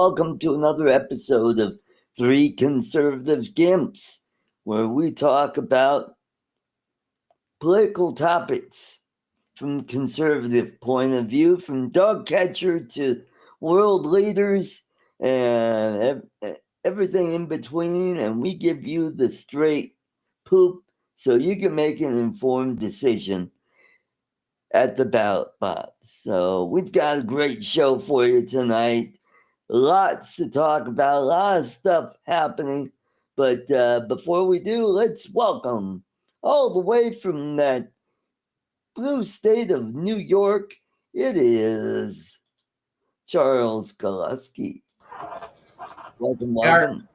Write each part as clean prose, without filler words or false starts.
welcome to another episode of Three Conservative Gimps, where we talk about political topics from conservative point of view, from dog catcher to world leaders and everything in between, and we give you the straight poop so you can make an informed decision at the ballot box. So we've got a great show for you tonight. Lots to talk about, a lot of stuff happening. But before we do, let's welcome all the way from that blue state of New York. It is Charles Gillespie. Welcome.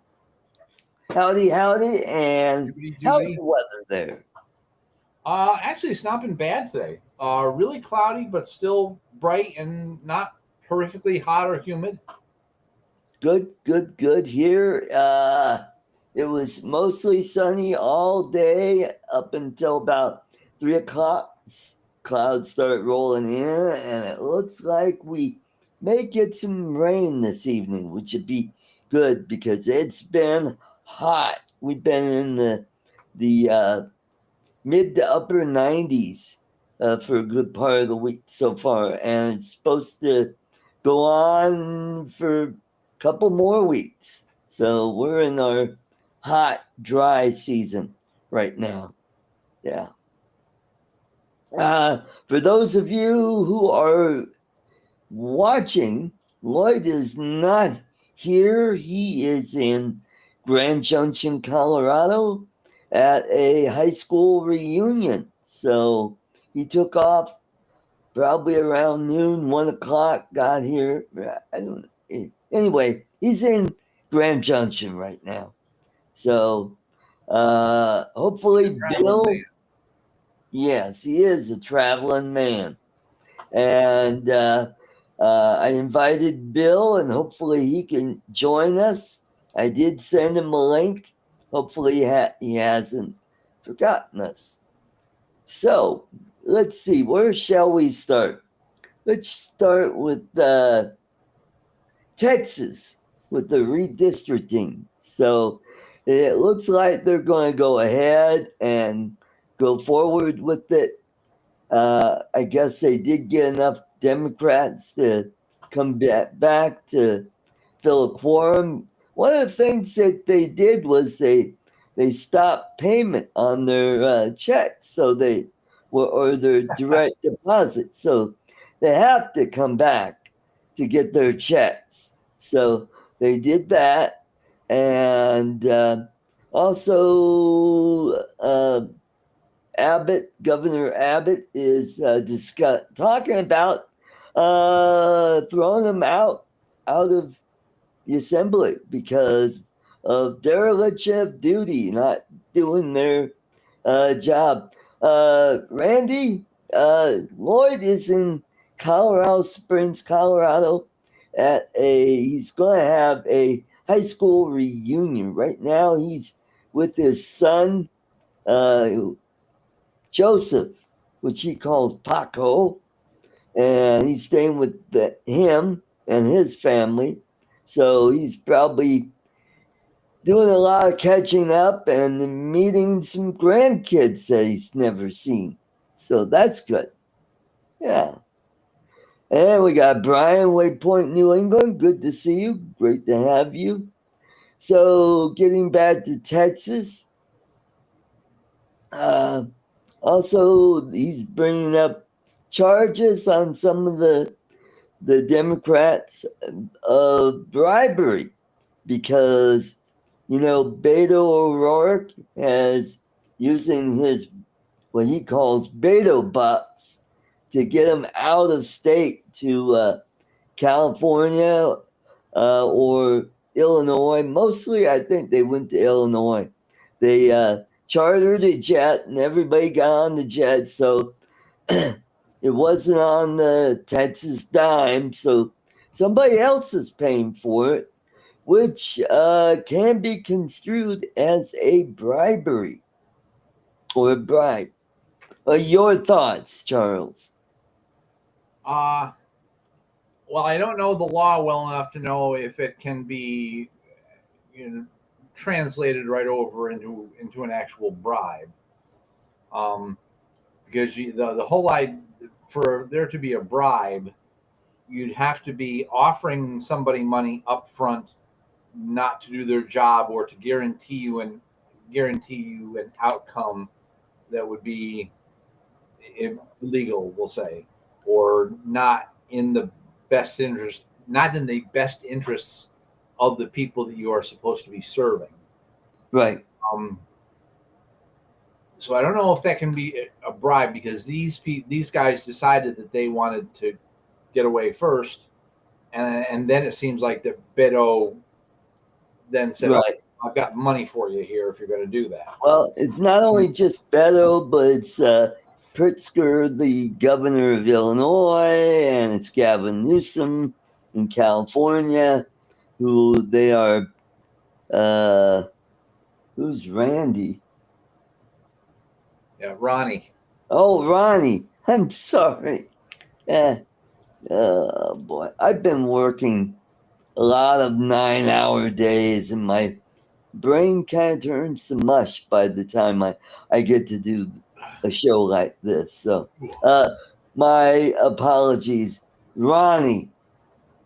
Howdy, and how's the weather there? Actually, it's not been bad today. Really cloudy, but still bright and not horrifically hot or humid. Good. Here, it was mostly sunny all day up until about 3 o'clock. Clouds start rolling in, and it looks like we may get some rain this evening, which would be good because it's been hot. We've been in the mid to upper 90s for a good part of the week so far, and it's supposed to go on for a couple more weeks. So we're in our hot, dry season right now. Yeah. For those of you who are watching, Lloyd is not here. He is in Grand Junction, Colorado at a high school reunion. So he took off probably around noon, 1 o'clock, got here. I don't know. Anyway, he's in Grand Junction right now. So hopefully Bill, yes, he is a traveling man. And I invited Bill, and hopefully he can join us. I did send him a link. Hopefully he hasn't forgotten us. So let's see, where shall we start? Let's start with Texas, with the redistricting. So it looks like they're going to go ahead and go forward with it. I guess they did get enough Democrats to come back to fill a quorum. One of the things that they did was they stopped payment on their checks, so they were, or their direct deposit. So they have to come back to get their checks. So they did that, and also Governor Abbott is talking about throwing them out of the assembly because of dereliction of duty, not doing their job. Randy, Lloyd is in Colorado Springs, Colorado he's going to have a high school reunion. Right now he's with his son, Joseph, which he calls Paco, and he's staying with him and his family. So he's probably doing a lot of catching up and meeting some grandkids that he's never seen. So that's good. Yeah. And we got Brian, Waypoint, New England. Good to see you. Great to have you. So getting back to Texas. Also, he's bringing up charges on some of the Democrats of bribery because, Beto O'Rourke has using his what he calls Beto bots to get him out of state to California or Illinois. Mostly, I think they went to Illinois. They chartered a jet and everybody got on the jet. So it wasn't on the Texas dime. So somebody else is paying for it, which can be construed as a bribery or a bribe. Your thoughts, Charles? Well, I don't know the law well enough to know if it can be, translated right over into an actual bribe. Because the whole idea for there to be a bribe, you'd have to be offering somebody money up front not to do their job or to guarantee you an outcome that would be illegal, we'll say, or not in the not in the best interests of the people that you are supposed to be serving. Right. So I don't know if that can be a bribe, because these guys decided that they wanted to get away first, and then it seems like that Beto then said, Right. "Okay, I've got money for you here if you're going to do that." Well, it's not only just Beto, but it's Pritzker, the governor of Illinois, and it's Gavin Newsom in California, who they are. Who's Randy? Yeah, Ronnie. Oh, Ronnie. I'm sorry. Oh boy, I've been working a lot of 9-hour days, and my brain kind of turns to mush by the time I get to do a show like this. So, my apologies, Ronnie.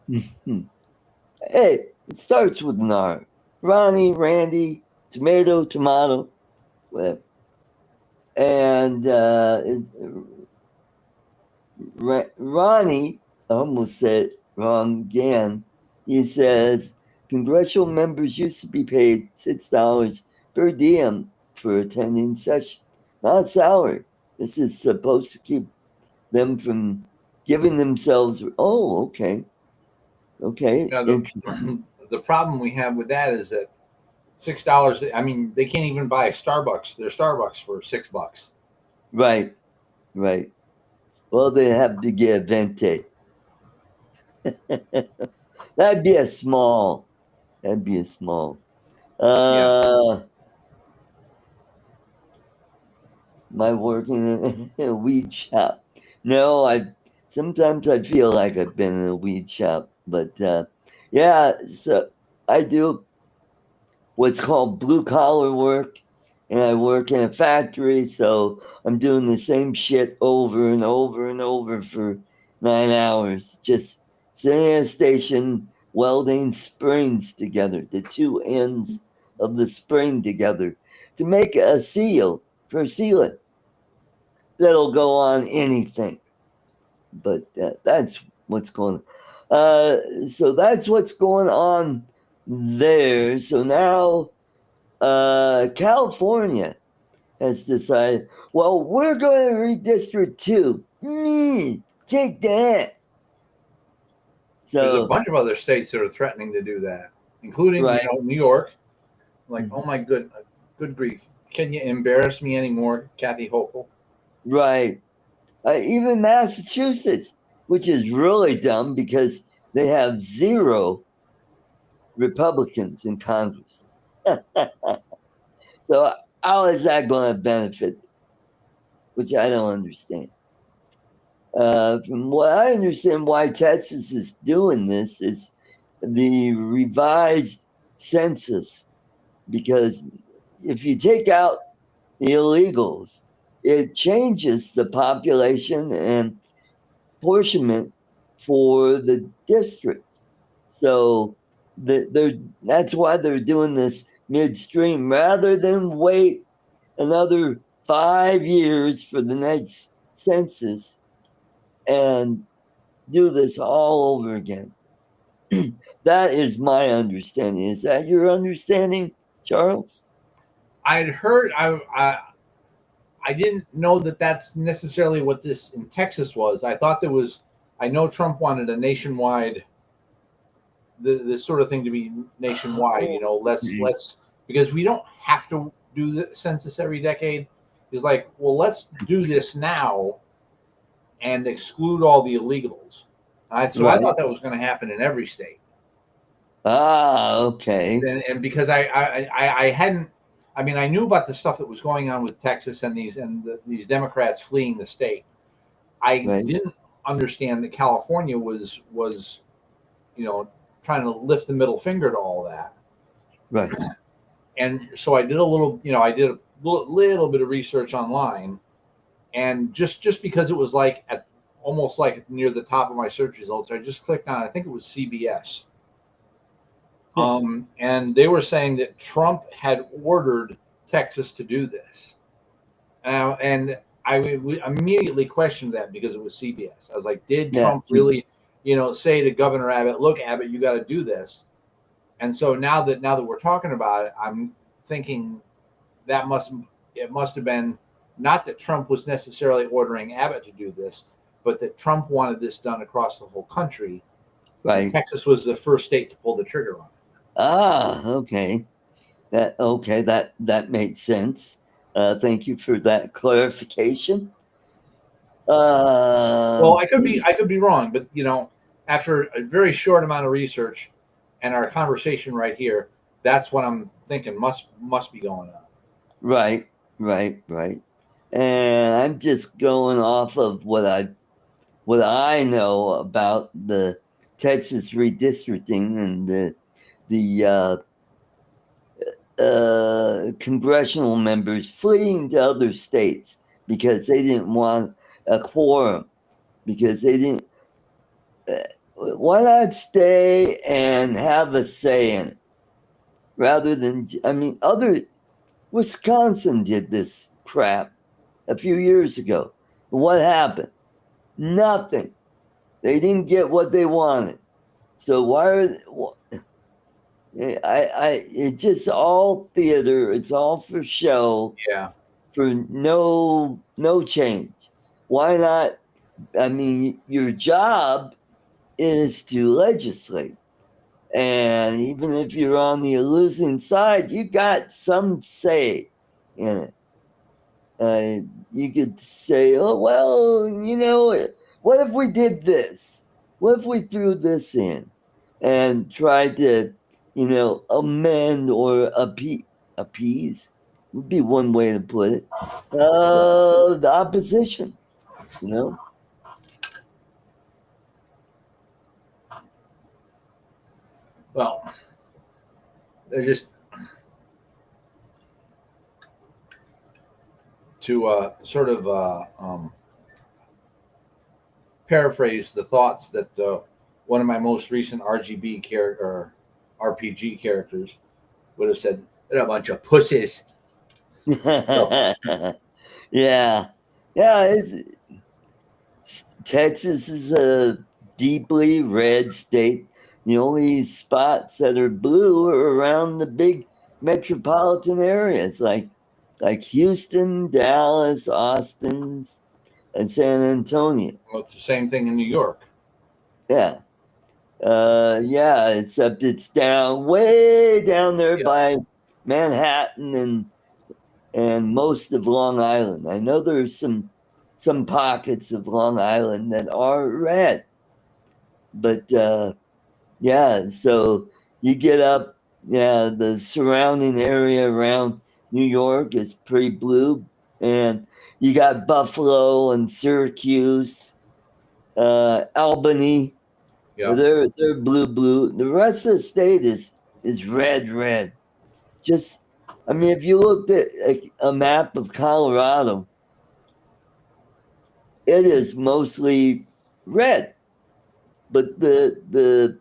Hey, it starts with an R. Ronnie, Randy, tomato, whatever. And Ronnie, I almost said it wrong again. He says congressional members used to be paid $6 per diem for attending session, not salary. This is supposed to keep them from giving themselves. Oh, okay. Now, the problem we have with that is that $6. I mean, they can't even buy Starbucks. Their Starbucks for $6. Right. Well, they have to get a venti. That'd be a small. Yeah. My working in a weed shop. No, sometimes I feel like I've been in a weed shop, but yeah, so I do what's called blue collar work, and I work in a factory, so I'm doing the same shit over and over and over for 9 hours, just sitting at a station welding springs together, the two ends of the spring together, to make a seal for a sealant that'll go on anything. But that's what's going on. So that's what's going on there. So now California has decided, well, we're going to redistrict too. Take that. So there's a bunch of other states that are threatening to do that, including right. New York. Like, oh my good grief! Can you embarrass me anymore, Kathy Hochul? Right. Even Massachusetts, which is really dumb because they have 0 Republicans in Congress. So how is that going to benefit? Which I don't understand. From what I understand, why Texas is doing this is the revised census, because if you take out the illegals, it changes the population and apportionment for the districts. So that's why they're doing this midstream rather than wait another 5 years for the next census and do this all over again. That is my understanding. Is that your understanding, Charles? I'd heard. I didn't know that that's necessarily what this in Texas was. I thought there was. I know Trump wanted a nationwide. This sort of thing to be nationwide. Let's because we don't have to do the census every decade. He's like, well, let's do this now and exclude all the illegals. I thought that was going to happen in every state. Okay. And because I hadn't, I mean, I knew about the stuff that was going on with Texas and these Democrats fleeing the state. I didn't understand that California was trying to lift the middle finger to all that. Right. And so I did a little bit of research online, and just because it was like almost like near the top of my search results, I just clicked on, I think it was CBS. And they were saying that Trump had ordered Texas to do this. And I immediately questioned that because it was CBS. I was like, did Trump really, say to Governor Abbott, look, Abbott, you got to do this? And so now that we're talking about it, I'm thinking it must have been not that Trump was necessarily ordering Abbott to do this, but that Trump wanted this done across the whole country. Right. And Texas was the first state to pull the trigger on it. Ah, okay. That makes sense. Thank you for that clarification. Well, I could be wrong, but after a very short amount of research and our conversation right here, that's what I'm thinking must be going on. Right. And I'm just going off of what I know about the Texas redistricting and the congressional members fleeing to other states because they didn't want a quorum, because they didn't. Why not stay and have a say in it rather than? Wisconsin did this crap a few years ago. What happened? Nothing. They didn't get what they wanted. So why are it's just all theater. It's all for show. Yeah. For no change. Why not? Your job is to legislate. And even if you're on the losing side, you got some say in it. You could say, oh, well, what if we did this? What if we threw this in and tried to, amend or appease would be one way to put it. The opposition, Well, they're just to sort of paraphrase the thoughts that one of my most recent RPG characters would have said. They're a bunch of pussies. Yeah. Texas is a deeply red state. The only spots that are blue are around the big metropolitan areas like Houston, Dallas, Austin, and San Antonio. Well, it's the same thing in New York. Yeah. Except it's way down there by Manhattan and most of Long Island. I know there's some pockets of Long Island that are red, but so you get up, the surrounding area around New York is pretty blue, and you got Buffalo and Syracuse, Albany. Yeah. They're blue. The rest of the state is red. Just, if you looked at a map of Colorado, it is mostly red, but the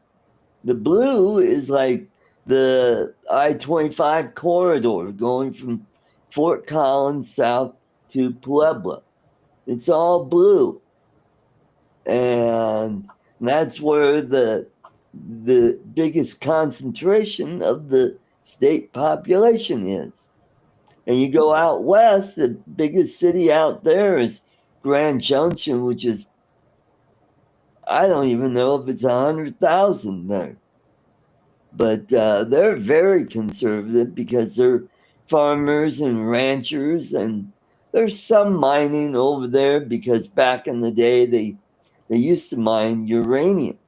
blue is like the I-25 corridor going from Fort Collins south to Puebla. It's all blue, and that's where the biggest concentration of the state population is. And you go out west, the biggest city out there is Grand Junction, which is, I don't even know if it's 100,000 there. But they're very conservative because they're farmers and ranchers, and there's some mining over there because back in the day they used to mine uranium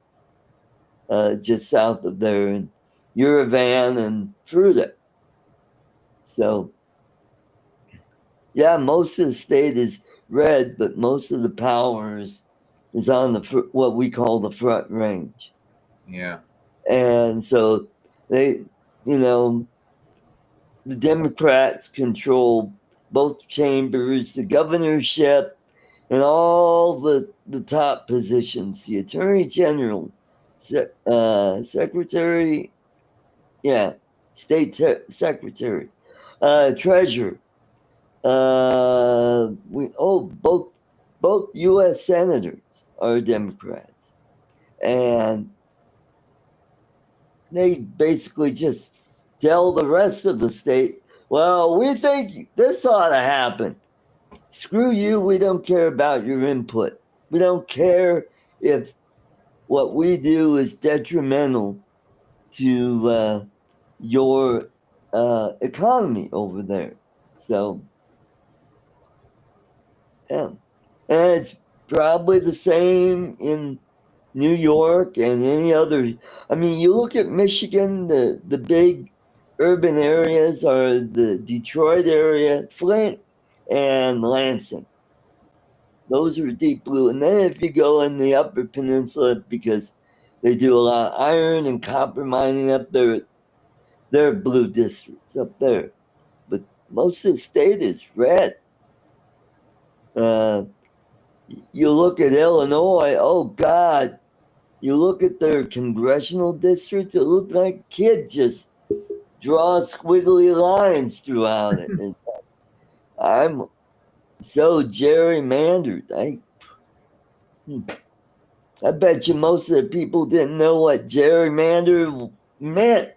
just south of there in Uravan and Fruta. So, most of the state is red, but most of the power is is on what we call the Front Range. Yeah. And so they, the Democrats control both chambers, the governorship, and all the top positions, the Attorney General, Secretary, State Secretary, Treasurer. Both U.S. senators are Democrats, and they basically just tell the rest of the state, well, we think this ought to happen. Screw you, we don't care about your input. We don't care if what we do is detrimental to your economy over there. So, yeah. And it's probably the same in New York and any other. I mean, you look at Michigan, the big urban areas are the Detroit area, Flint, and Lansing. Those are deep blue. And then if you go in the Upper Peninsula, because they do a lot of iron and copper mining up there, they're blue districts up there. But most of the state is red. You look at Illinois, oh God, you look at their congressional districts, it looks like kids just draw squiggly lines throughout it. It's like, I'm so gerrymandered. I bet you most of the people didn't know what gerrymander meant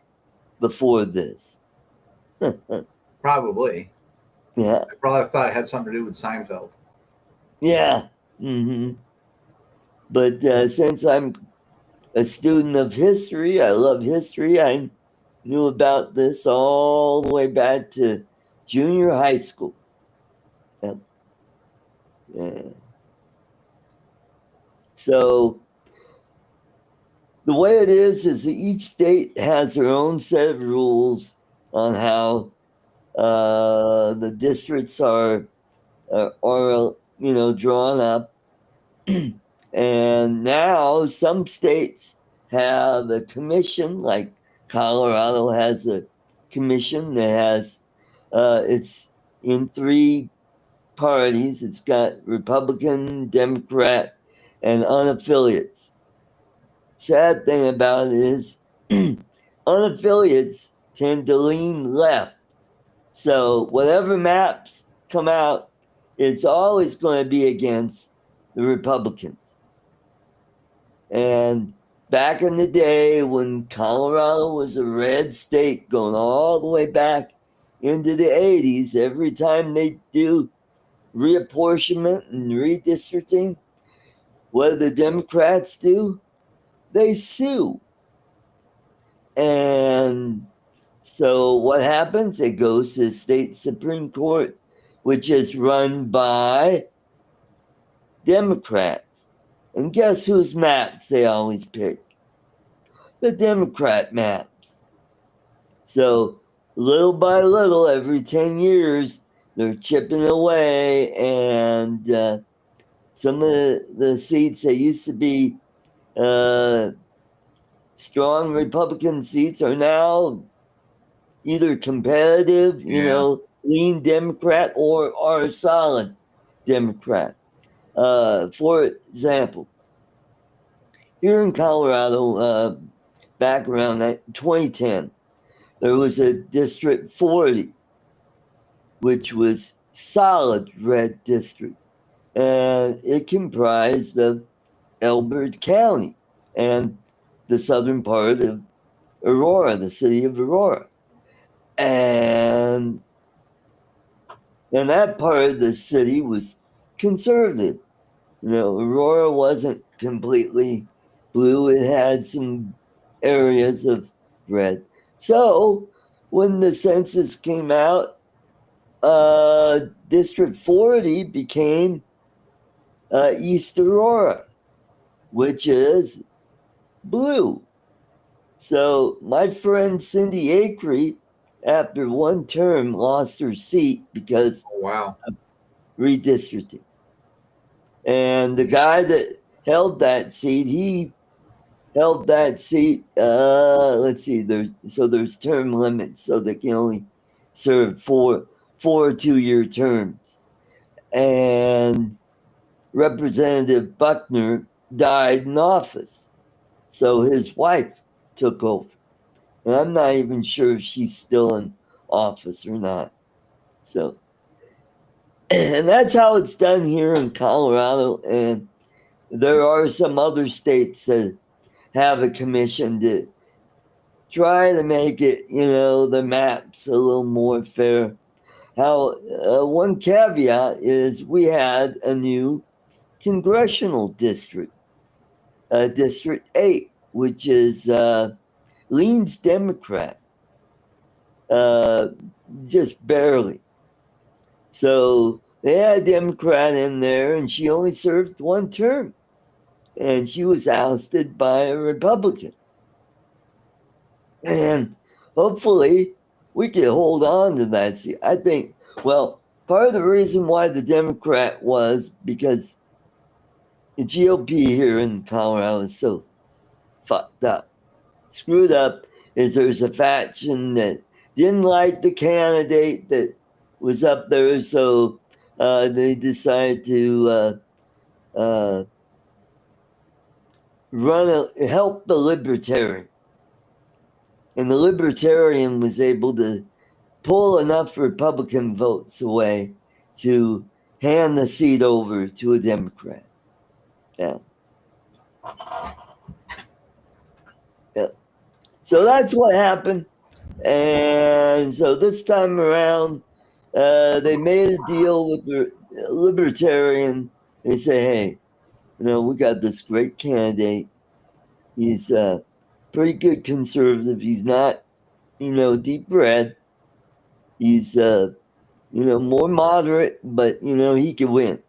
before this. Probably. Yeah. I probably thought it had something to do with Seinfeld. Yeah. Mm-hmm. But since I'm a student of history, I love history, I knew about this all the way back to junior high school. Yep. Yeah. So the way it is that each state has their own set of rules on how the districts are drawn up. And now some states have a commission, like Colorado has a commission that has it's in 3 parties. It's got Republican, Democrat, and unaffiliates. Sad thing about it is unaffiliates tend to lean left. So whatever maps come out, it's always going to be against the Republicans. And back in the day when Colorado was a red state going all the way back into the 80s, every time they do reapportionment and redistricting, what do the Democrats do? They sue. And so what happens? It goes to the state Supreme Court, which is run by Democrats. And guess whose maps they always pick? The Democrat maps. So little by little, every 10 years, they're chipping away, and some of the seats that used to be strong Republican seats are now either competitive, lean Democrat, or are solid Democrat. For example, here in Colorado, back around 2010, there was a District 40, which was solid red district. And it comprised of Elbert County and the southern part of Aurora, the city of Aurora. And that part of the city was conservative. Aurora wasn't completely blue. It had some areas of red. So when the census came out, District 40 became East Aurora, which is blue. So my friend Cindy Acree, after one term, lost her seat because of redistricting. And the guy that held that seat. He held that seat. Let's see. There's term limits, so they can only serve four 2-year terms. And Representative Buckner died in office, so his wife took over. And I'm not even sure if she's still in office or not. So, and that's how it's done here in Colorado. And there are some other states that have a commission to try to make it, the maps a little more fair. How one caveat is we had a new congressional district, District 8, which is leans Democrat, just barely. So they had a Democrat in there, and she only served one term, and she was ousted by a Republican. And hopefully we can hold on to that seat. I think, well, part of the reason why the Democrat was because the GOP here in Colorado is so fucked up, screwed up, is there's a faction that didn't like the candidate that was up there, so they decided to help the Libertarian. And the Libertarian was able to pull enough Republican votes away to hand the seat over to a Democrat. Yeah. Yeah. So that's what happened. And so this time around, they made a deal with the Libertarian. They say, hey, we got this great candidate. He's a pretty good conservative. He's not, deep red. He's, more moderate, but, he can win.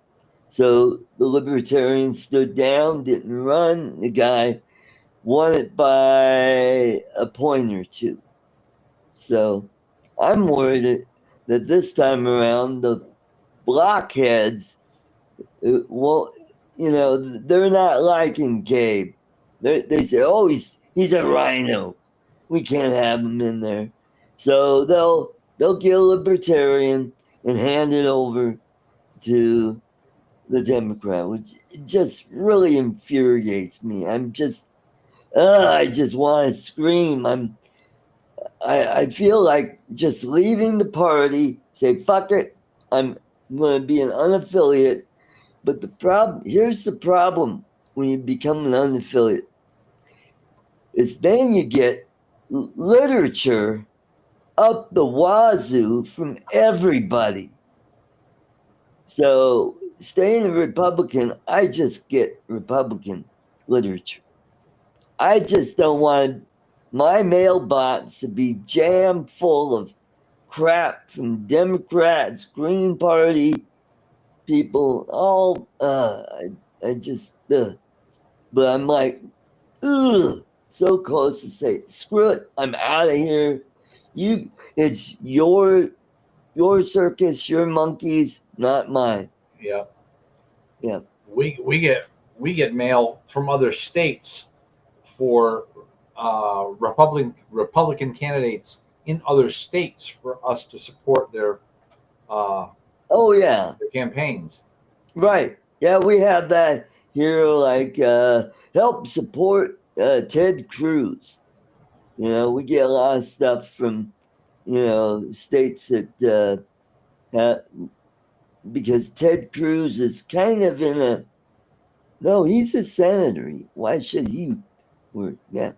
So the Libertarians stood down, didn't run. The guy won it by a point or two. So I'm worried that this time around, the blockheads won't, they're not liking Gabe. They say, oh, he's a rhino. We can't have him in there. So they'll get a Libertarian and hand it over to the Democrat, which just really infuriates me. I just want to scream. I feel like just leaving the party, say, fuck it, I'm going to be an unaffiliate. But here's the problem when you become an unaffiliate, is then you get literature up the wazoo from everybody. So staying a Republican, I just get Republican literature. I just don't want my mailbox to be jam full of crap from Democrats, Green Party people, all I just but I'm like, ugh, so close to say, screw it, I'm out of here. It's your circus, your monkeys, not mine. Yeah. Yeah. We get mail from other states for Republican candidates in other states for us to support their oh yeah, their campaigns. Right. Yeah, we have that here, like help support Ted Cruz. We get a lot of stuff from states that because Ted Cruz is kind of he's a senator. Why should he work? Yeah,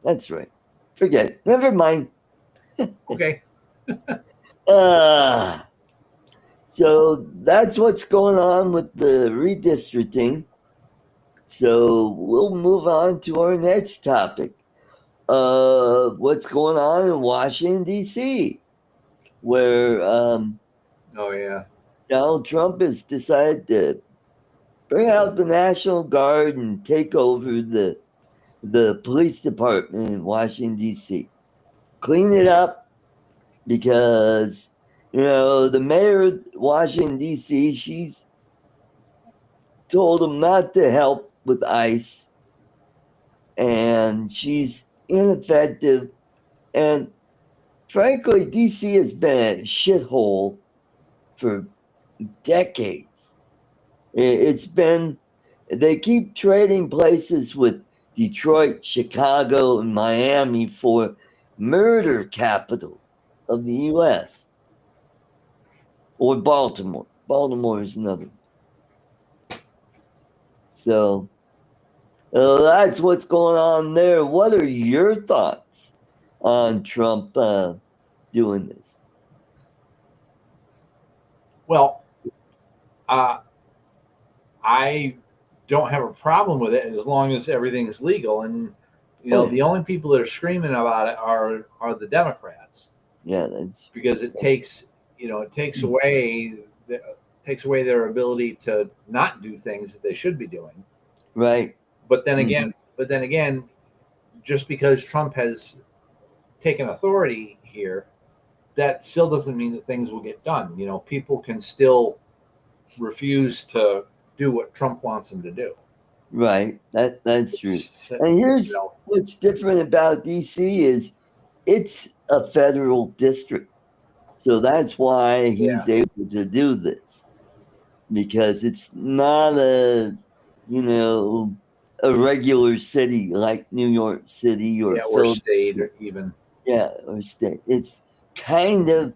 that's right. Forget it. Never mind. Okay. So that's what's going on with the redistricting. So we'll move on to our next topic. What's going on in Washington, D.C., where oh yeah, Donald Trump has decided to bring out the National Guard and take over the police department in Washington, D.C. Clean it up because, the mayor of Washington, D.C., she's told him not to help with ICE, and she's ineffective. And frankly, DC has been a shithole for decades. It's been, they keep trading places with Detroit, Chicago, and Miami for murder capital of the US. Or Baltimore. Baltimore is another. So that's what's going on there. What are your thoughts on Trump doing this? Well, I don't have a problem with it as long as everything's legal. And the only people that are screaming about it are the Democrats. Yeah, because it takes away their ability to not do things that they should be doing. Right. But then again, just because Trump has taken authority here, that still doesn't mean that things will get done. People can still refuse to do what Trump wants them to do. Right. That's true. And here's what's different about DC is it's a federal district. So that's why he's able to do this. Because it's not a regular city like New York City or state or even. Yeah, or state. It's kind of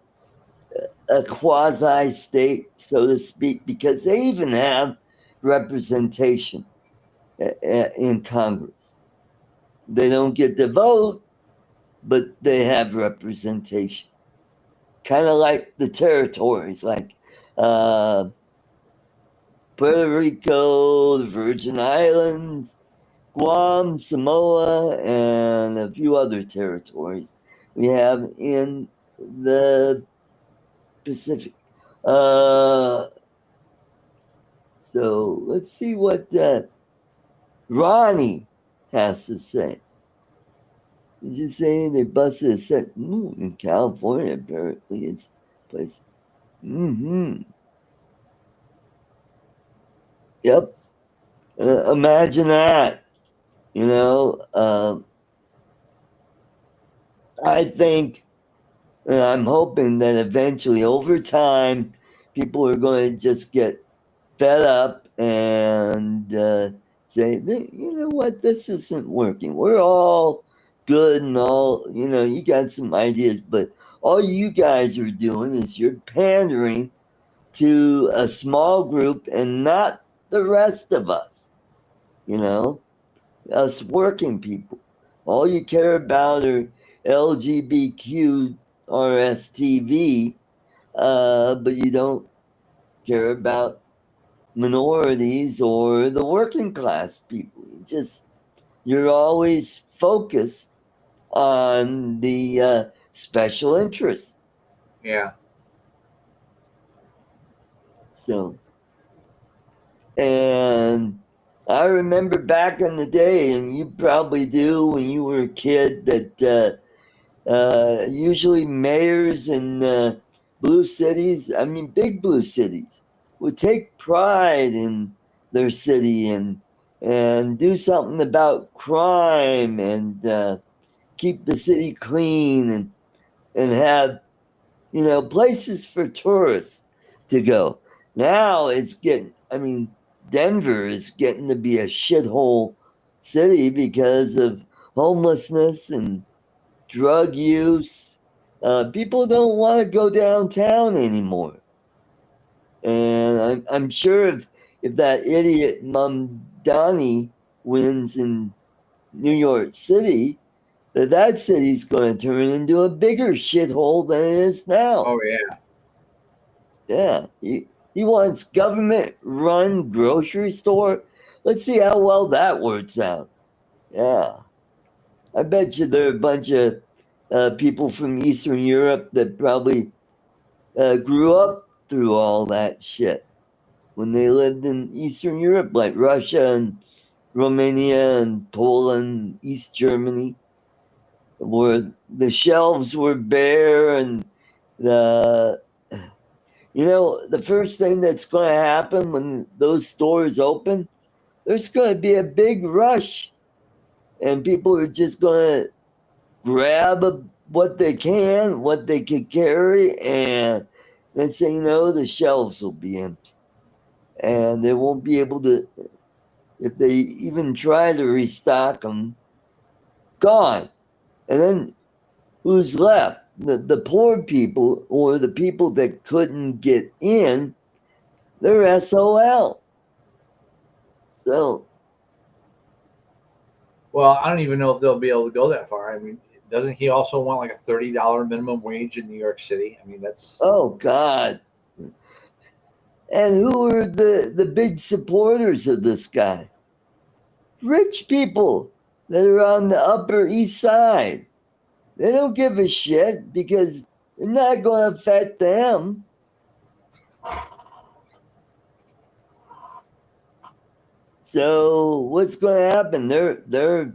a quasi state, so to speak, because they even have representation in Congress. They don't get to vote, but they have representation. Kind of like the territories, like Puerto Rico, the Virgin Islands, Guam, Samoa, and a few other territories we have in the Pacific. So let's see what Ronnie has to say. He's just saying they busted a set in California. Apparently, it's a place. Yep. Imagine that. I think, I'm hoping that eventually, over time, people are going to just get fed up and say, you know what, this isn't working. We're all good and all, you got some ideas, but all you guys are doing is you're pandering to a small group and not the rest of us, us working people. All you care about are LGBTQ RSTV, but you don't care about minorities or the working class people. You're always focused on the special interests. Yeah. So, and I remember back in the day, and you probably do when you were a kid, that usually mayors in blue cities, big blue cities, would take pride in their city and do something about crime and keep the city clean and have places for tourists to go. Now it's getting, Denver is getting to be a shithole city because of homelessness and drug use. People don't want to go downtown anymore. And I'm sure if that idiot Mamdani wins in New York City, that city's going to turn into a bigger shithole than it is now. Oh, yeah. Yeah. He wants government-run grocery store. Let's see how well that works out. Yeah. I bet you there are a bunch of people from Eastern Europe that probably grew up through all that shit when they lived in Eastern Europe, like Russia and Romania and Poland, East Germany, where the shelves were bare and the first thing that's going to happen when those stores open, there's going to be a big rush, and people are just going to grab what they can, what they could carry, and then say, the shelves will be empty. And they won't be able to, if they even try to restock them, gone. And then who's left? The poor people, or the people that couldn't get in, they're SOL. So. Well, I don't even know if they'll be able to go that far. I mean, doesn't he also want like a $30 minimum wage in New York City? I mean, that's. Oh, God. And who are the big supporters of this guy? Rich people that are on the Upper East Side. They don't give a shit because it's not going to affect them. So what's going to happen? Their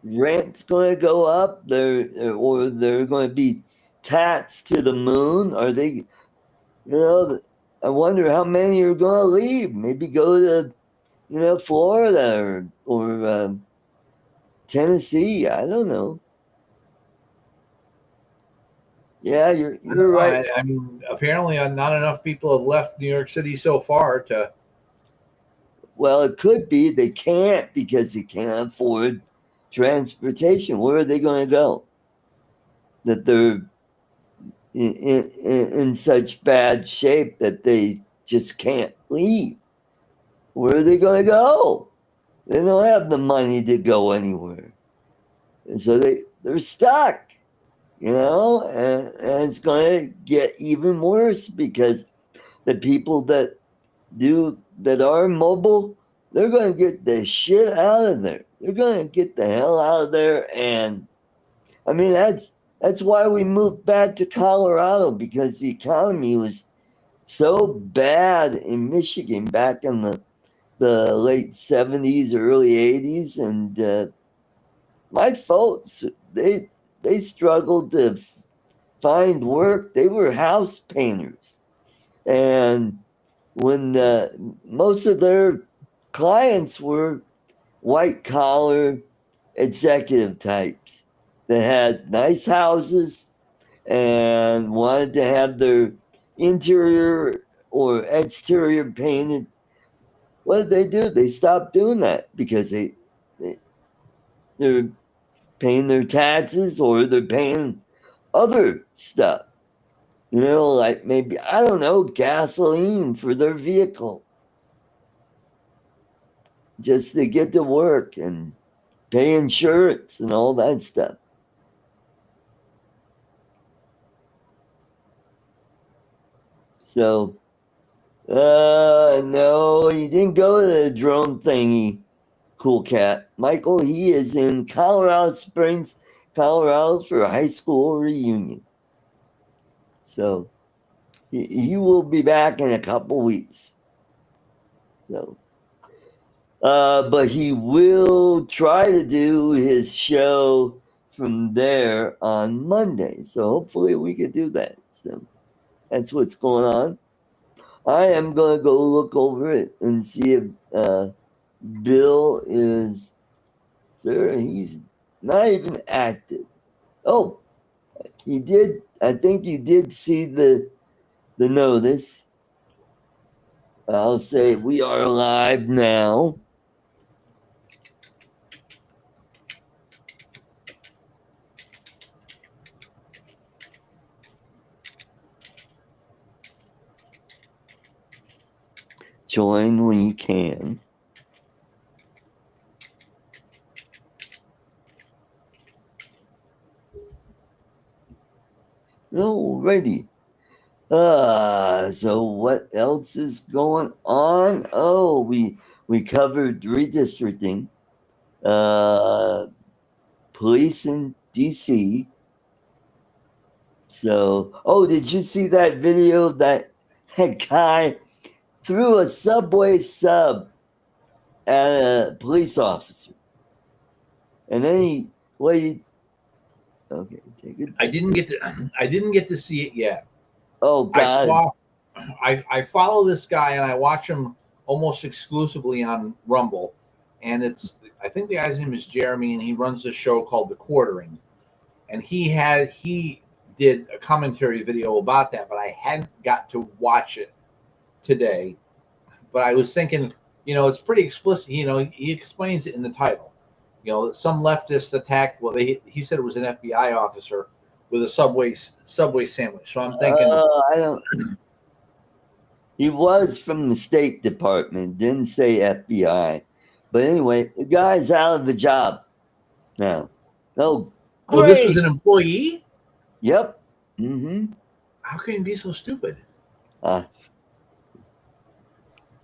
rent's going to go up. They're going to be taxed to the moon. Are they? I wonder how many are going to leave. Maybe go to Florida or Tennessee. I don't know. Yeah, you're right. I mean, apparently, not enough people have left New York City so far to. Well, it could be they can't because they can't afford transportation. Where are they going to go? That they're in such bad shape that they just can't leave. Where are they going to go? They don't have the money to go anywhere. And so they're stuck, and it's going to get even worse because the people that are mobile, they're going to get the shit out of there. They're going to get the hell out of there. And I mean, that's why we moved back to Colorado, because the economy was so bad in Michigan back in the late 70s, early 80s. And my folks, they struggled to find work. They were house painters. And when most of their clients were white collar executive types that had nice houses and wanted to have their interior or exterior painted. What did they do? They stopped doing that because they're paying their taxes, or they're paying other stuff. Like maybe, I don't know, gasoline for their vehicle, just to get to work and pay insurance and all that stuff. So, no, he didn't go to the drone thingy, Cool Cat. Michael, he is in Colorado Springs, Colorado for a high school reunion. So, he will be back in a couple weeks. So, but he will try to do his show from there on Monday. So hopefully we could do that. So that's what's going on. I am going to go look over it and see if Bill is there. He's not even active. Oh, he did. I think you did see the notice. I'll say we are live now. Join when you can. Alrighty. So what else is going on? Oh, we covered redistricting, police in DC. So, did you see that video that guy threw a Subway sub at a police officer? And then okay, take it. I didn't get to see it yet. Oh God. I follow this guy and I watch him almost exclusively on Rumble. and I think the guy's name is Jeremy, and he runs a show called The Quartering, and he did a commentary video about that, but I hadn't got to watch it today. But I was thinking, it's pretty explicit. He explains it in the title. Some leftists attacked. Well, he said it was an FBI officer with a Subway sandwich. So I'm thinking, I don't. He was from the State Department. Didn't say FBI, but anyway, the guy's out of the job now. Oh, oh, this was great. an employee. Yep. Mm-hmm. How can you be so stupid?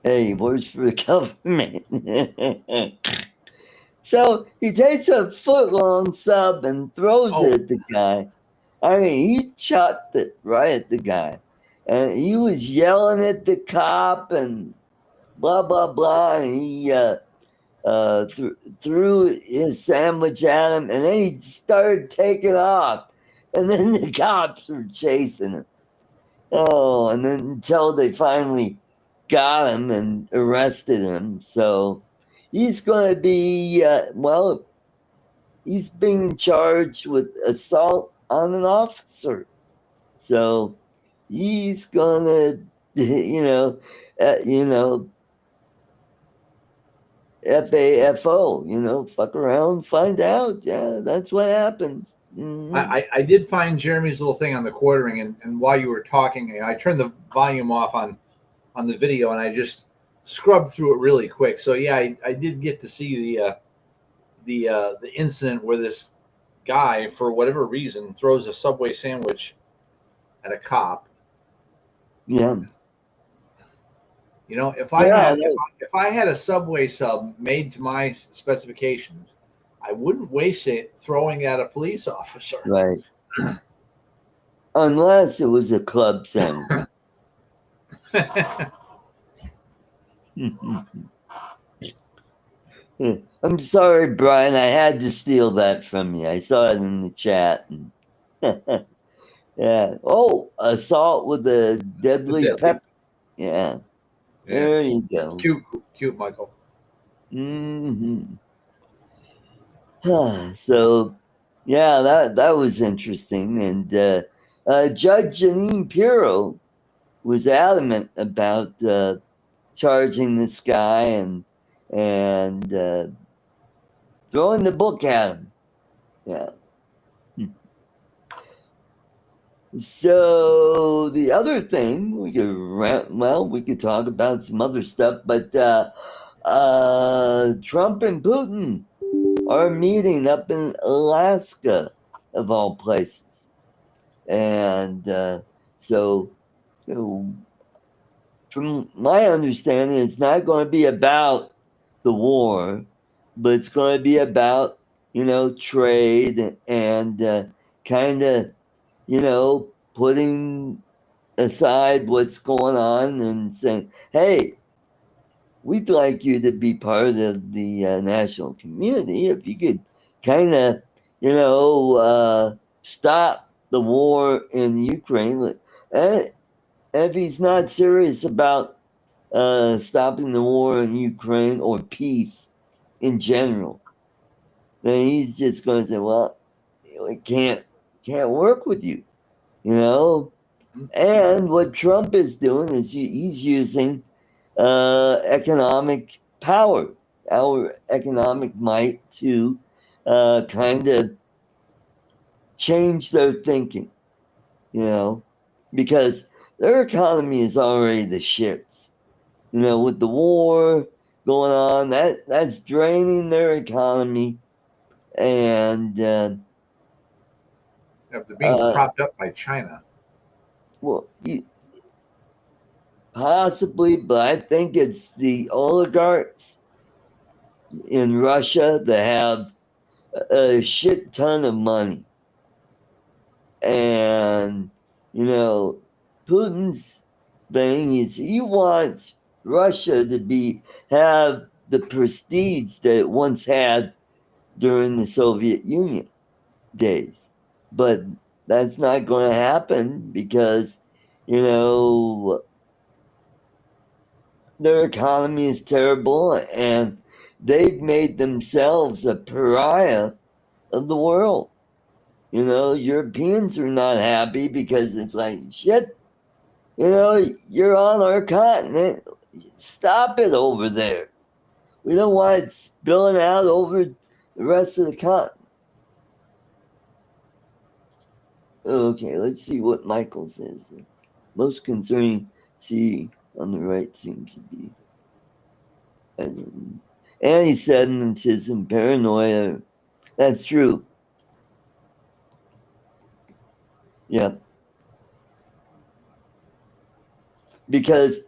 Hey, works for the government. So he takes a foot-long sub and throws it at the guy. I mean, he chucked it right at the guy. And he was yelling at the cop and blah, blah, blah. And he threw his sandwich at him, and then he started taking off. And then the cops were chasing him. Oh, and then until they finally got him and arrested him. So he's going to be, he's being charged with assault on an officer. So he's going to, FAFO, fuck around, find out. Yeah, that's what happens. Mm-hmm. I did find Jeremy's little thing on The Quartering, and while you were talking, I turned the volume off on the video, and I just scrubbed through it really quick. So yeah, I did get to see the incident where this guy, for whatever reason, throws a Subway sandwich at a cop. Yeah. If I had a Subway sub made to my specifications, I wouldn't waste it throwing it at a police officer. Right. Unless it was a club sandwich. I'm sorry, Brian. I had to steal that from you. I saw it in the chat. Yeah. Oh, assault with a deadly pepper. Yeah. There you go. Cute, Michael. Mm-hmm. So, yeah, that was interesting. And Judge Janine Pirro was adamant about charging this guy and throwing the book at him. Yeah. So the other thing we could talk about some other stuff, but Trump and Putin are meeting up in Alaska, of all places, and so from my understanding, it's not going to be about the war, but it's going to be about trade and kind of putting aside what's going on and saying, hey, we'd like you to be part of the national community. If you could kind of, stop the war in Ukraine. And if he's not serious about stopping the war in Ukraine or peace in general, then he's just going to say, well, it can't work with you. And what Trump is doing is he's using economic power, our economic might to kind of change their thinking, because their economy is already the shits. With the war going on, that's draining their economy, and they're being propped up by China. Well, possibly, but I think it's the oligarchs in Russia that have a shit ton of money. And, Putin's thing is he wants Russia to have the prestige that it once had during the Soviet Union days. But that's not going to happen because, their economy is terrible and they've made themselves a pariah of the world. Europeans are not happy because it's like, shit, you're on our continent. Stop it over there. We don't want it spilling out over the rest of the continent. Okay, let's see what Michael says. Most concerning, see, on the right seems to be anti-Semitism, paranoia. That's true. Yeah. Because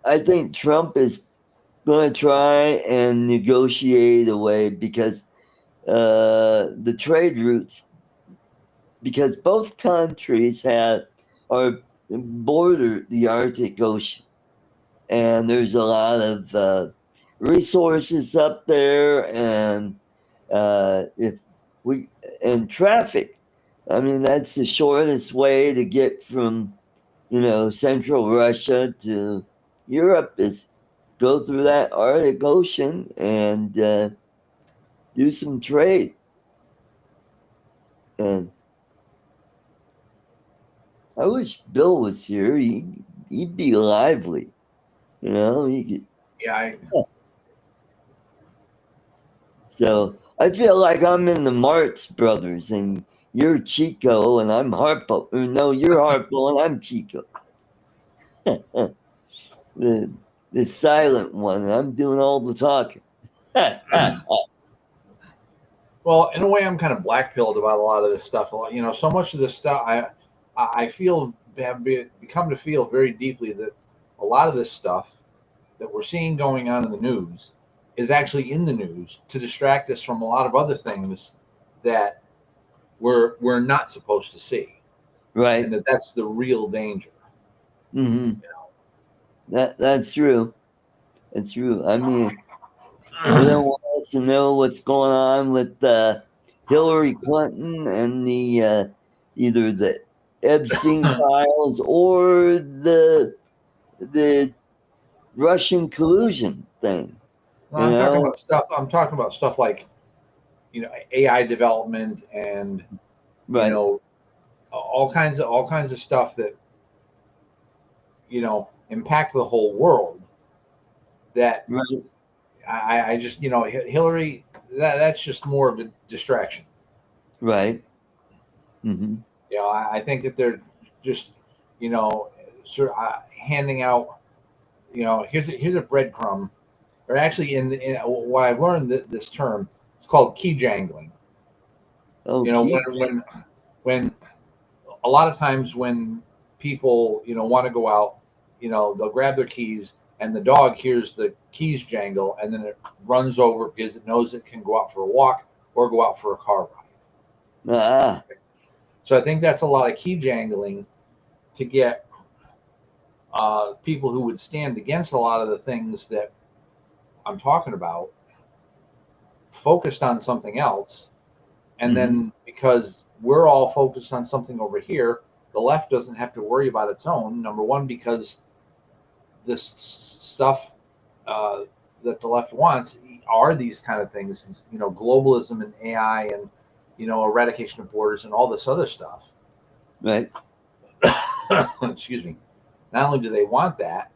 I think Trump is going to try and negotiate away because the trade routes, because both countries are border the Arctic Ocean, and there's a lot of resources up there, and if we and traffic. I mean, that's the shortest way to get from central Russia to Europe is go through that Arctic Ocean and do some trade. And I wish Bill was here. He'd be lively. He could. Yeah. So I feel like I'm in the Marx Brothers, and you're Chico, and I'm Harpo. Or no, you're Harpo, and I'm Chico. the silent one. I'm doing all the talking. Well, in a way, I'm kind of black-pilled about a lot of this stuff. So much of this stuff, I have become to feel very deeply that a lot of this stuff that we're seeing going on in the news is actually in the news to distract us from a lot of other things that we're not supposed to see. Right. And that's the real danger. Mm-hmm. That's true. That's true. I mean, they don't want us to know what's going on with Hillary Clinton and the either the Epstein files or the Russian collusion thing. Well, I'm talking about stuff like AI development and right. all kinds of stuff that impact the whole world. That right. I just Hillary, that's just more of a distraction. Right. Mm-hmm. I think that they're just sort of handing out here's a breadcrumb, or actually in what I've learned this term, it's called key jangling. Oh, when a lot of times when people want to go out, they'll grab their keys and the dog hears the keys jangle and then it runs over because it knows it can go out for a walk or go out for a car ride. So I think that's a lot of key jangling to get people who would stand against a lot of the things that I'm talking about focused on something else. And then because we're all focused on something over here, the left doesn't have to worry about its own. Number one, because this stuff that the left wants are these kind of things, globalism and AI and, eradication of borders and all this other stuff. Right. Excuse me. Not only do they want that,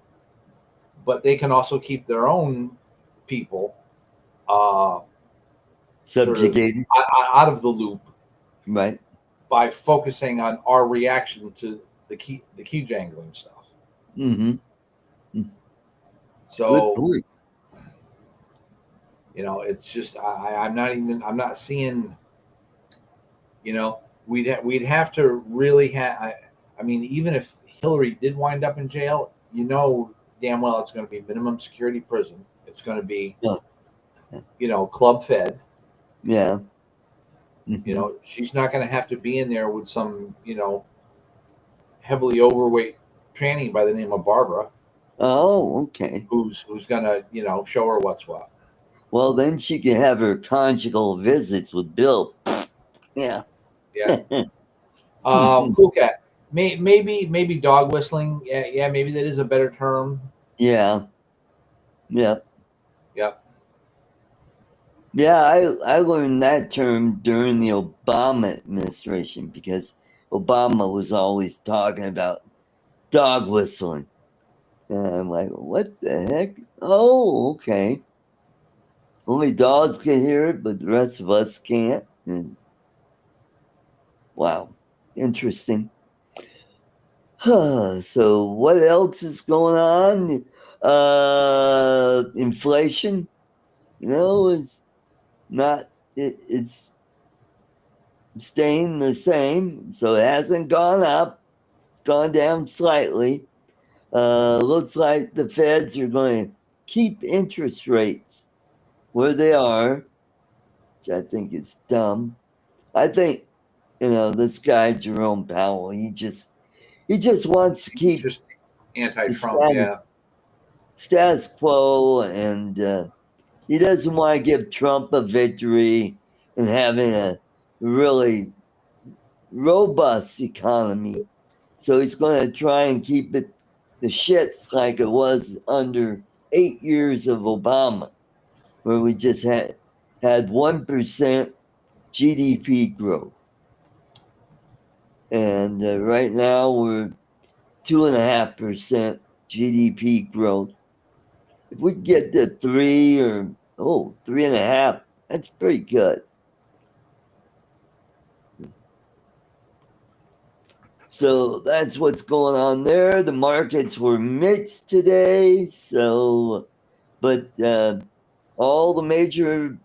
but they can also keep their own people subjugated, sort of out of the loop, right? By focusing on our reaction to the key jangling stuff. Mm-hmm. So, it's just I'm not seeing. We'd have to really have. I mean, even if Hillary did wind up in jail, damn well it's going to be minimum security prison. It's going to be, club fed. Yeah. Mm-hmm. She's not going to have to be in there with some, heavily overweight tranny by the name of Barbara. Oh, okay. Who's going to, show her what's what. Well, then she can have her conjugal visits with Bill. Yeah. Yeah. Cool cat. Maybe dog whistling. Yeah. Maybe that is a better term. Yeah. Yeah. Yep. Yeah, I learned that term during the Obama administration because Obama was always talking about dog whistling. And I'm like, what the heck? Oh, okay. Only dogs can hear it, but the rest of us can't. And wow, interesting. So what else is going on? Inflation, is not it's staying the same. So it hasn't gone up, it's gone down slightly. Looks like the feds are going to keep interest rates where they are, which I think is dumb. I think, this guy Jerome Powell, he just wants to keep Just the anti-Trump. Yeah. status quo, and he doesn't want to give Trump a victory and having a really robust economy. So he's going to try and keep it the shits like it was under 8 years of Obama, where we just had 1% GDP growth. And right now we're 2.5% GDP growth. If we get to 3.5, that's pretty good. So that's what's going on there. The markets were mixed today. So, but all the major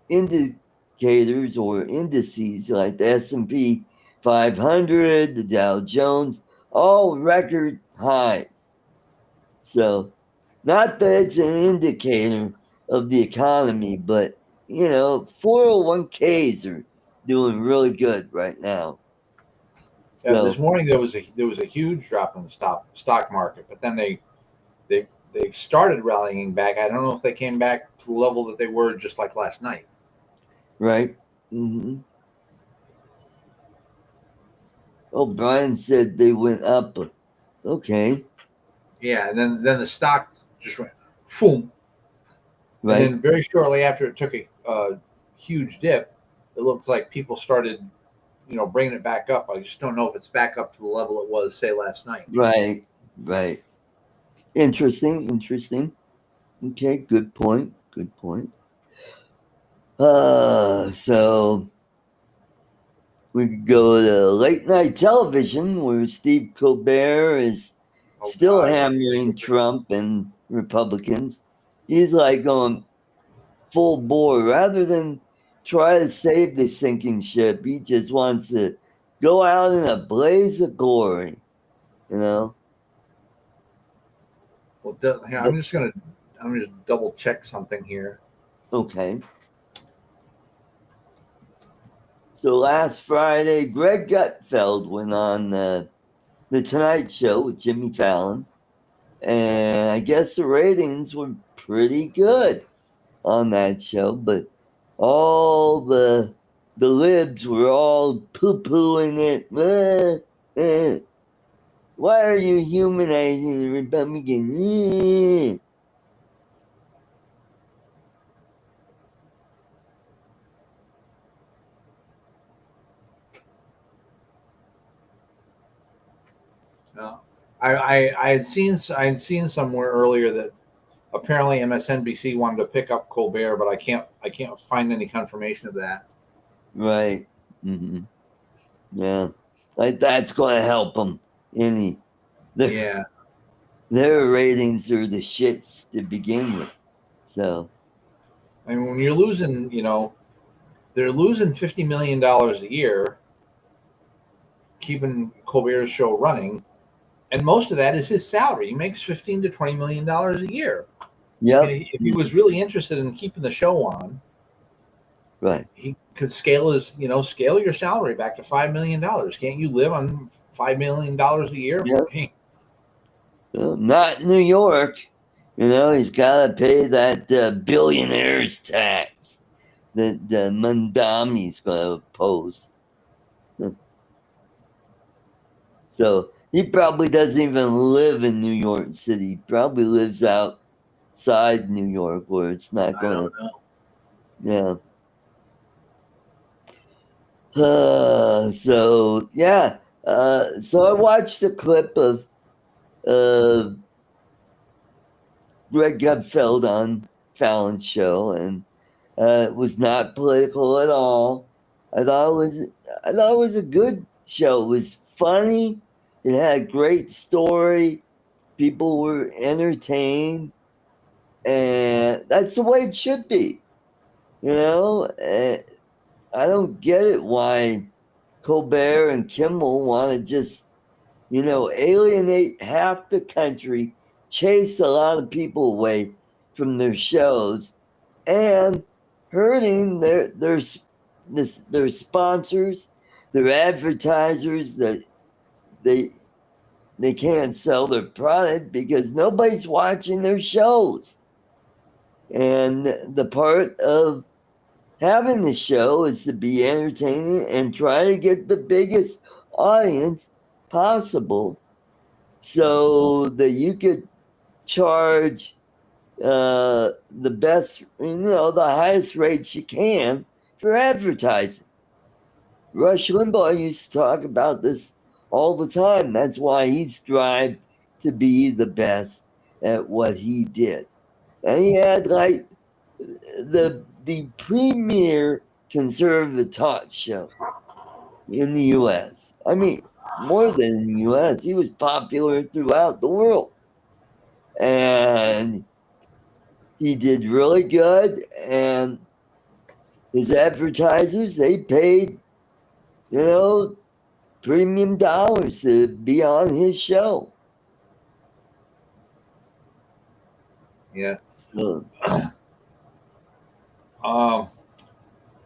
indicators or indices like the S&P 500, the Dow Jones, all record highs. So, not that it's an indicator of the economy, but 401ks are doing really good right now. Yeah. This So, morning there was a huge drop in the stock market, but then they started rallying back. I don't know if they came back to the level that they were just like last night. right? Mm-hmm. Oh, Brian said they went up. Okay, Yeah, and then the stock just went boom, and right, then very shortly after it took a huge dip, it looks like people started, bringing it back up. I just don't know if it's back up to the level it was, say, last night. right. Interesting. Okay, good point. So we could go to late night television where Steve Colbert is Oh still God, hammering Trump and Republicans. He's like going full bore rather than try to save the sinking ship. He just wants to go out in a blaze of glory, you know. well, here, But I'm just double check something here. okay. So last Friday, Greg Gutfeld went on the Tonight Show with Jimmy Fallon, and I guess the ratings were pretty good on that show. But all the libs were all poo pooing it. Why are you humanizing the Republican? No, I had seen somewhere earlier that apparently MSNBC wanted to pick up Colbert, but I can't find any confirmation of that. Right. Mm-hmm. Yeah. Like that's going to help them. Their, Yeah, their ratings are the shits to begin with. So, I mean when you're losing, they're losing $50 million a year keeping Colbert's show running, and most of that is his salary. He makes $15 to $20 million a year. And yep. if he was really interested in keeping the show on, Right. he could scale your salary back to $5 million. Can't you live on $5 million a year? Yep. Hey, Not New York. He's got to pay that billionaire's tax that Mandami's going to pose. So he probably doesn't even live in New York City. He probably lives out outside New York where it's not I going don't know. to, yeah. So yeah. So I watched a clip of Greg Gutfeld on Fallon's show, and it was not political at all. I thought it was a good show. It was funny. It had a great story. People were entertained, and that's the way it should be. You know, I don't get it why Colbert and Kimmel want to just, alienate half the country, chase a lot of people away from their shows, and hurting their sponsors, their advertisers that they they can't sell their product because nobody's watching their shows. And the part of having the show is to be entertaining and try to get the biggest audience possible so that you could charge the best, the highest rates you can for advertising. Rush Limbaugh used to talk about this all the time. That's why he strived to be the best at what he did. And he had like the premier conservative talk show in the US. I mean, more than in the US, he was popular throughout the world. And he did really good. And his advertisers, they paid, premium dollars to be on his show. Yeah. So,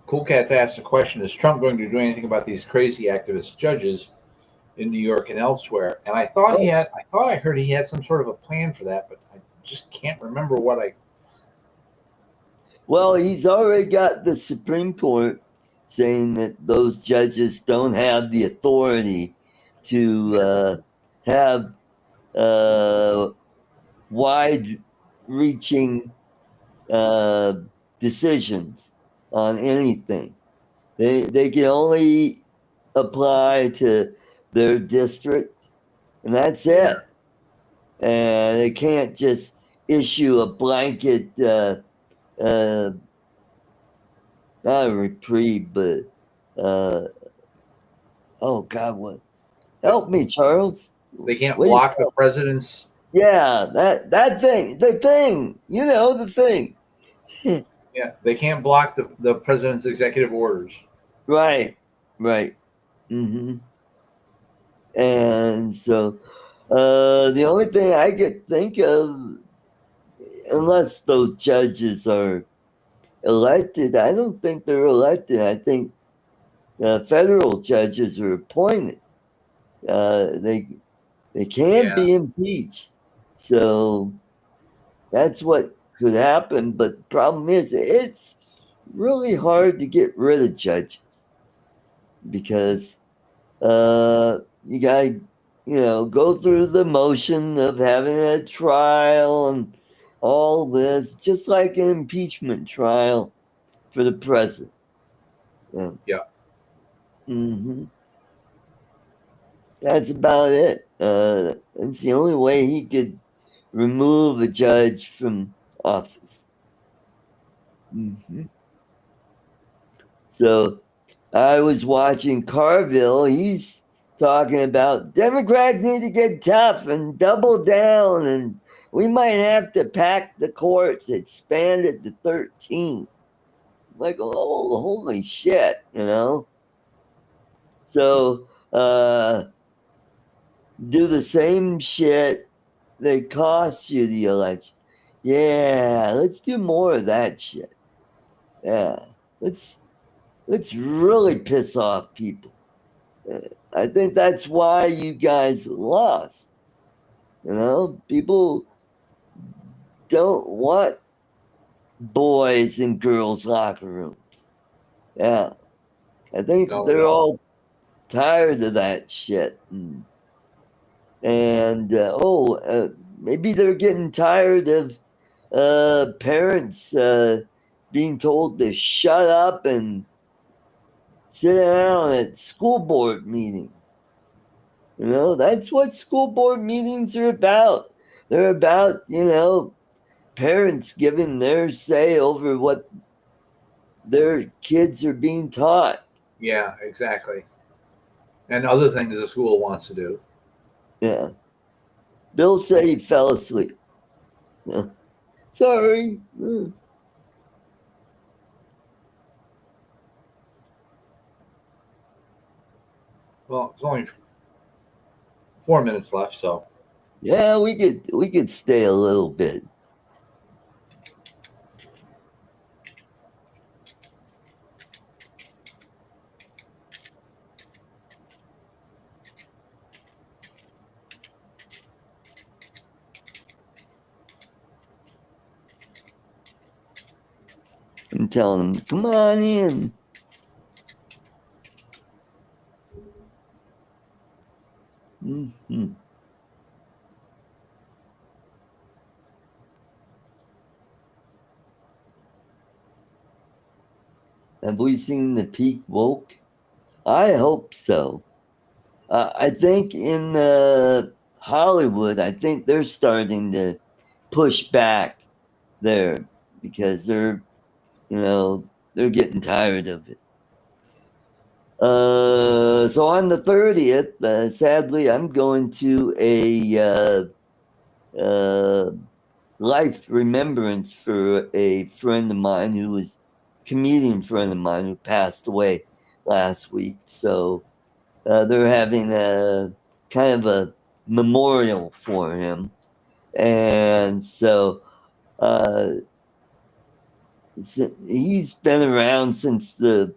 Cool Cats asked a question: is Trump going to do anything about these crazy activist judges in New York and elsewhere? And I thought I heard he had some sort of a plan for that, but I just can't remember what I. well, he's already got the Supreme Court saying that those judges don't have the authority to have wide reaching decisions on anything. They can only apply to their district, and that's it. And they can't just issue a blanket, not a reprieve, but oh God, what? Help me, Charles. They can't What do you block the president's. Yeah, that thing, the thing, the thing. Yeah, they can't block the president's executive orders. Right, right. And so, the only thing I could think of, unless those judges are elected, I don't think they're elected. I think federal judges are appointed. They can be impeached. So that's what could happen. But the problem is, it's really hard to get rid of judges because you got to, go through the motion of having a trial and all this, just like an impeachment trial for the president. Yeah. Mm-hmm. That's about it. It's the only way he could remove a judge from office. Mm-hmm. So I was watching Carville. He's talking about Democrats need to get tough and double down, and we might have to pack the courts, expand it to 13. Like, oh, holy shit, So, do the same shit that cost you the election. Yeah, let's do more of that shit. Yeah, let's really piss off people. I think that's why you guys lost. People don't want boys and girls locker rooms. Yeah, I think they're all tired of that shit. And maybe they're getting tired of parents being told to shut up and sit down at school board meetings. That's what school board meetings are about. They're about, parents giving their say over what their kids are being taught. Yeah, exactly. And other things the school wants to do. Yeah. Bill said he fell asleep. So, sorry. Well, it's only 4 minutes left, so. Yeah, we could stay a little bit. I'm telling them, come on in. Mm-hmm. Have we seen the peak woke? I hope so. I think in Hollywood, I think they're starting to push back there because they're getting tired of it. So on the 30th, sadly, I'm going to a life remembrance for a friend of mine comedian friend of mine who passed away last week. So they're having a kind of a memorial for him. And so he's been around since the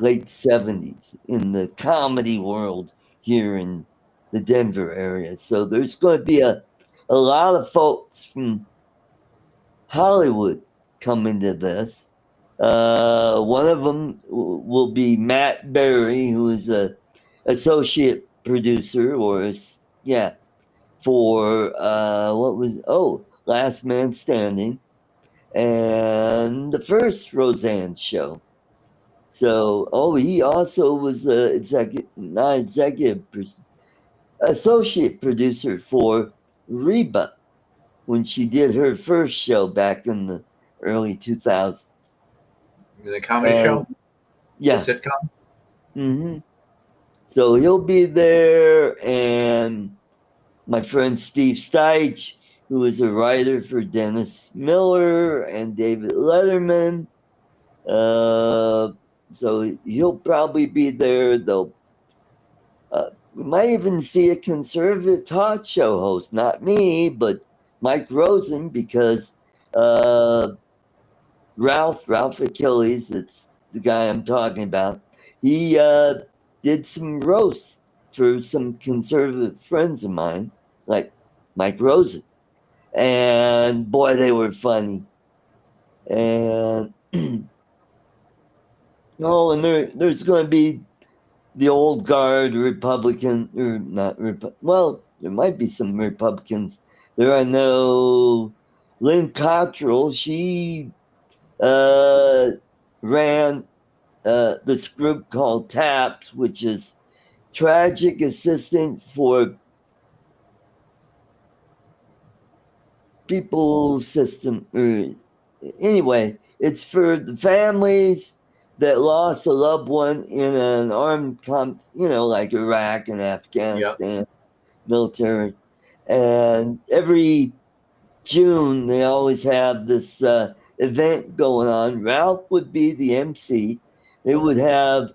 late 70s in the comedy world here in the Denver area. So there's going to be a lot of folks from Hollywood coming to this. One of them will be Matt Berry, who is a associate producer, for Last Man Standing, and the first Roseanne show. So, he also was associate producer for Reba when she did her first show back in the early 2000s. The comedy show? Yeah. The sitcom? Mm-hmm. So he'll be there, and my friend Steve Steich, who is a writer for Dennis Miller and David Letterman. So he'll probably be there. We might even see a conservative talk show host, not me, but Mike Rosen, because Ralph Achilles, it's the guy I'm talking about, he did some roasts for some conservative friends of mine, like Mike Rosen. And boy, they were funny. And and there's going to be the old guard Republican, or not well, there might be some Republicans. There are no Lynn Cottrell. She ran this group called TAPS, which is Tragic Assistant for People System. Anyway, it's for the families that lost a loved one in an armed like Iraq and Afghanistan military. And every June, they always have this event going on. Ralph would be the MC. They would have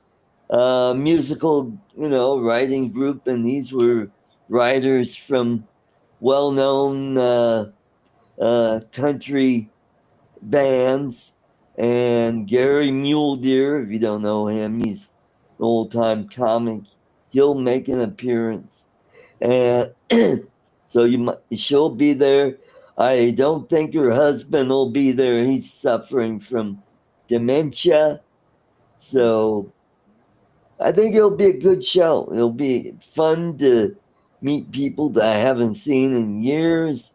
a musical, writing group, and these were writers from well-known country bands. And Gary Mule Deer, if you don't know him, he's an old-time comic. He'll make an appearance. And so she'll be there. I don't think her husband will be there. He's suffering from dementia. So I think it'll be a good show. It'll be fun to meet people that I haven't seen in years.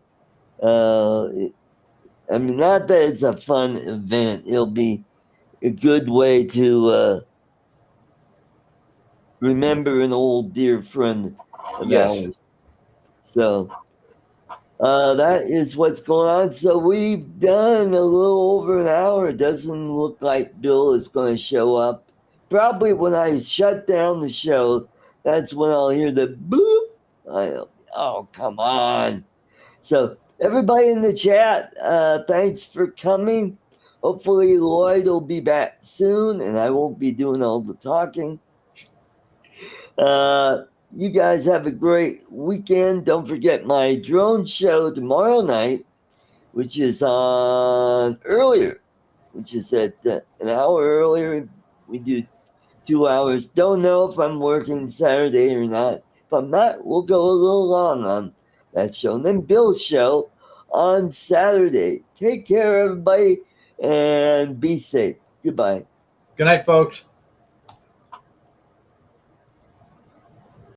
I mean, not that it's a fun event. It'll be a good way to remember an old dear friend of Yes. ours. So that is what's going on. So we've done a little over an hour. It doesn't look like Bill is going to show up. Probably when I shut down the show, that's when I'll hear the boop. Oh, come on. So everybody in the chat, thanks for coming. Hopefully Lloyd will be back soon and I won't be doing all the talking. You guys have a great weekend. Don't forget my drone show tomorrow night, which is on earlier, which is at an hour earlier. We do 2 hours. Don't know if I'm working Saturday or not. If I'm not, we'll go a little long on that show. And then Bill's show on Saturday. Take care, everybody, and be safe. Goodbye. Good night, folks.